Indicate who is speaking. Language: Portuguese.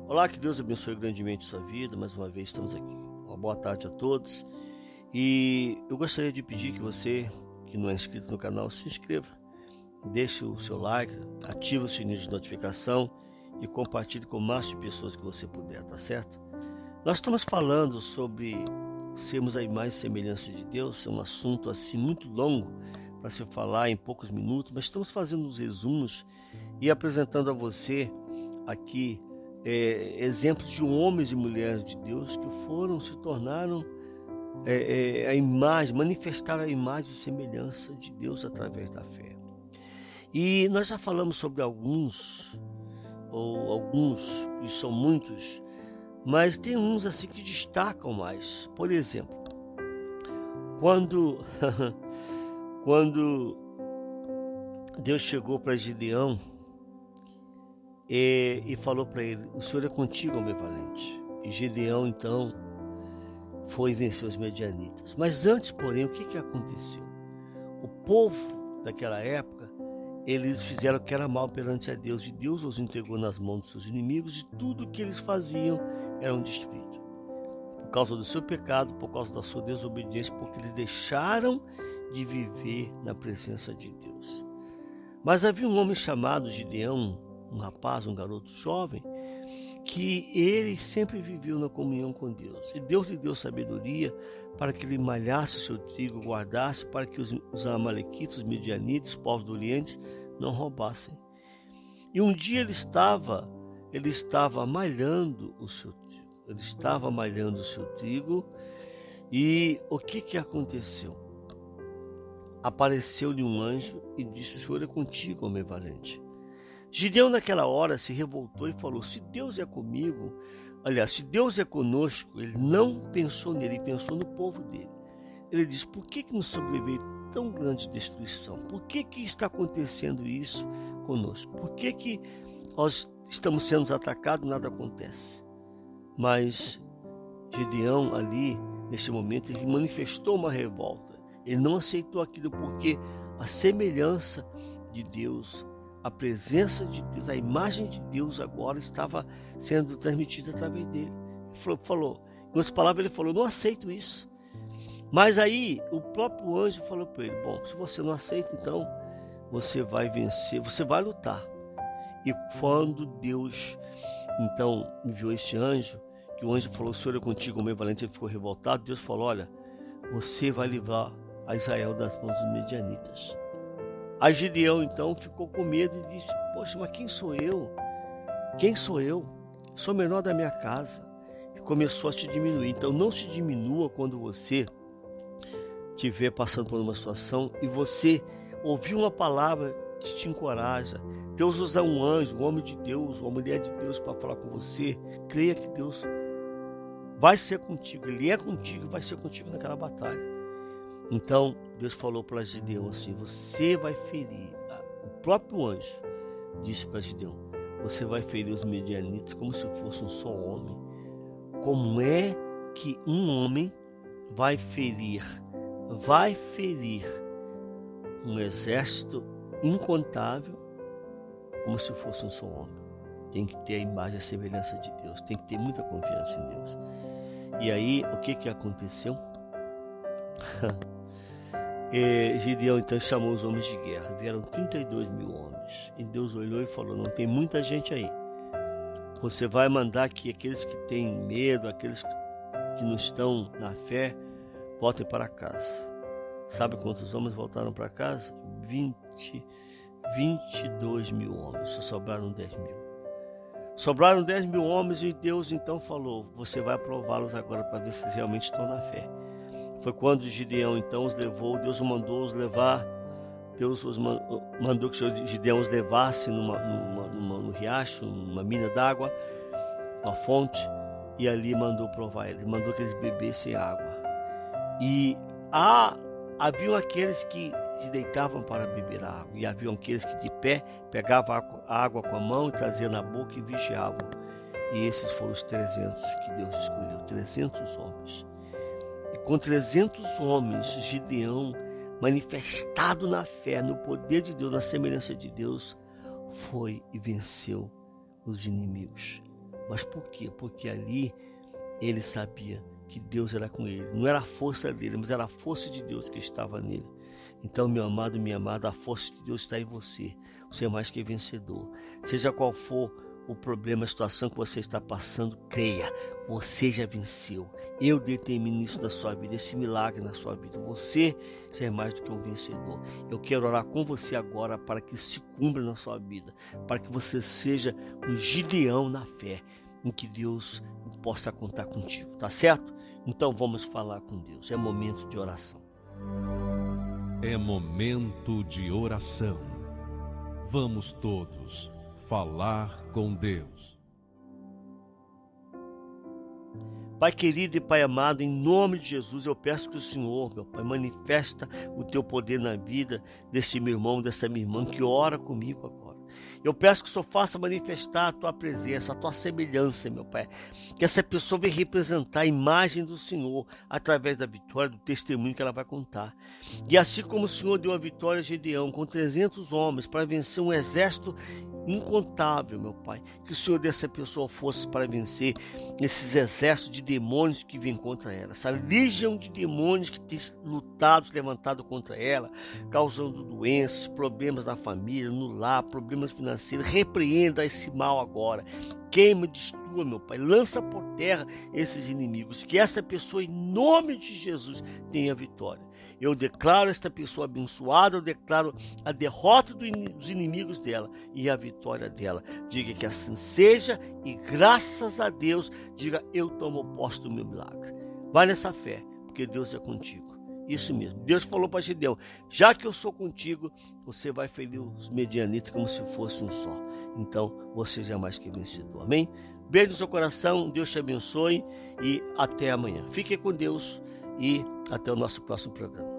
Speaker 1: Olá, que Deus abençoe grandemente sua vida. Mais uma vez estamos aqui. Uma boa tarde a todos. E eu gostaria de pedir que você, que não é inscrito no canal, se inscreva. Deixe o seu like, ative o sininho de notificação e compartilhe com o máximo de pessoas que você puder, tá certo? Nós estamos falando sobre sermos a imagem e semelhança de Deus. É um assunto assim muito longo para se falar em poucos minutos, mas estamos fazendo os resumos e apresentando a você aqui exemplos de homens e mulheres de Deus que se tornaram a imagem, manifestaram a imagem e semelhança de Deus através da fé. E nós já falamos sobre alguns que são muitos, mas tem uns assim que destacam mais. Por exemplo, quando Deus chegou para Gideão e falou para ele: o Senhor é contigo, homem valente. E Gideão então foi vencer os medianitas. Mas antes, porém, o que aconteceu? O povo daquela época, eles fizeram o que era mal perante a Deus, e Deus os entregou nas mãos de seus inimigos, e tudo o que eles faziam era destruído. Por causa do seu pecado, por causa da sua desobediência, porque eles deixaram de viver na presença de Deus. Mas havia um homem chamado Gideão, um rapaz, um garoto jovem, que ele sempre viveu na comunhão com Deus. E Deus lhe deu sabedoria para que ele malhasse o seu trigo, guardasse, para que os amalequitas, os midianitas, os povos do Oriente, não roubassem. E um dia ele estava malhando o seu trigo. Ele estava malhando o seu trigo, e o que aconteceu? Apareceu-lhe um anjo e disse: o Senhor é contigo, homem valente. Gideão naquela hora se revoltou e falou: se Deus é comigo, se Deus é conosco, ele não pensou nele, ele pensou no povo dele. Ele disse: por que nos sobreveio tão grande destruição? Por que está acontecendo isso conosco? Por que nós estamos sendo atacados e nada acontece? Mas Gideão ali, nesse momento, ele manifestou uma revolta. Ele não aceitou aquilo porque a semelhança de Deus, a presença de Deus, a imagem de Deus agora estava sendo transmitida através dele. Ele falou, em outras palavras, ele falou: não aceito isso. Mas aí o próprio anjo falou para ele: bom, se você não aceita, então você vai vencer, você vai lutar. E quando Deus então enviou esse anjo, que o anjo falou: o Senhor é contigo, homem valente, ele ficou revoltado. Deus falou: olha, você vai livrar a Israel das mãos dos medianitas. Aí Gideão então ficou com medo e disse: poxa, mas quem sou eu? Quem sou eu? Sou o menor da minha casa. E começou a se diminuir. Então não se diminua quando você estiver passando por uma situação e você ouvir uma palavra que te encoraja. Deus usa um anjo, um homem de Deus, uma mulher de Deus para falar com você. Creia que Deus vai ser contigo. Ele é contigo e vai ser contigo naquela batalha. Então Deus falou para Gideão assim: você vai ferir. O próprio anjo disse para Gideão: você vai ferir os medianitas como se fosse um só homem. Como é que um homem vai ferir um exército incontável como se fosse um só homem? Tem que ter a imagem e a semelhança de Deus, tem que ter muita confiança em Deus. E aí, o que aconteceu? Gideão então chamou os homens de guerra. Vieram 32 mil homens. E Deus olhou e falou: não tem muita gente aí. Você vai mandar que aqueles que têm medo, aqueles que não estão na fé, voltem para casa. Sabe quantos homens voltaram para casa? 22 mil homens. Só sobraram 10 mil. Sobraram 10 mil homens e Deus então falou: você vai prová-los agora para ver se eles realmente estão na fé. Foi quando Gideão então os levou. Deus mandou os levar. Deus mandou que Gideão os levasse no riacho, numa mina d'água, uma fonte, e ali mandou provar eles. Mandou que eles bebessem água. E haviam aqueles que se deitavam para beber água, e haviam aqueles que de pé pegavam a água com a mão e traziam na boca e vigiavam. E esses foram os 300 que Deus escolheu, 300 homens. E com 300 homens, Gideão, manifestado na fé, no poder de Deus, na semelhança de Deus, foi e venceu os inimigos. Mas por quê? Porque ali ele sabia que Deus era com ele. Não era a força dele, mas era a força de Deus que estava nele. Então, meu amado, minha amada, a força de Deus está em você. Você é mais que vencedor. Seja qual for o problema, a situação que você está passando, creia, você já venceu. Eu determino isso na sua vida, esse milagre na sua vida. Você já é mais do que um vencedor. Eu quero orar com você agora para que se cumpra na sua vida, para que você seja um Gideão na fé, em que Deus possa contar contigo, tá certo? Então vamos falar com Deus. É momento de oração.
Speaker 2: É momento de oração. Vamos todos falar com Deus.
Speaker 1: Pai querido e Pai amado, em nome de Jesus, eu peço que o Senhor, meu Pai, manifesta o teu poder na vida desse meu irmão, dessa minha irmã que ora comigo agora. Eu peço que o Senhor faça manifestar a tua presença, a tua semelhança, meu Pai. Que essa pessoa venha representar a imagem do Senhor através da vitória, do testemunho que ela vai contar. E assim como o Senhor deu a vitória a Gedeão com 300 homens para vencer um exército incontável, meu Pai, que o Senhor dê essa pessoa força para vencer esses exércitos de demônios que vêm contra ela, essa legião de demônios que tem lutado, se levantado contra ela, causando doenças, problemas na família, no lar, problemas financeiros. Repreenda esse mal agora, queima, destrua, meu Pai, lança por terra esses inimigos, que essa pessoa, em nome de Jesus, tenha vitória. Eu declaro esta pessoa abençoada, eu declaro a derrota dos inimigos dela e a vitória dela. Diga que assim seja e graças a Deus, diga, eu tomo posse do meu milagre. Vai nessa fé, porque Deus é contigo. Isso mesmo, Deus falou para Gideão, já que eu sou contigo, você vai ferir os medianitas como se fosse um só. Então, você já é mais que vencedor, amém? Beijo no seu coração, Deus te abençoe e até amanhã. Fique com Deus e até o nosso próximo programa.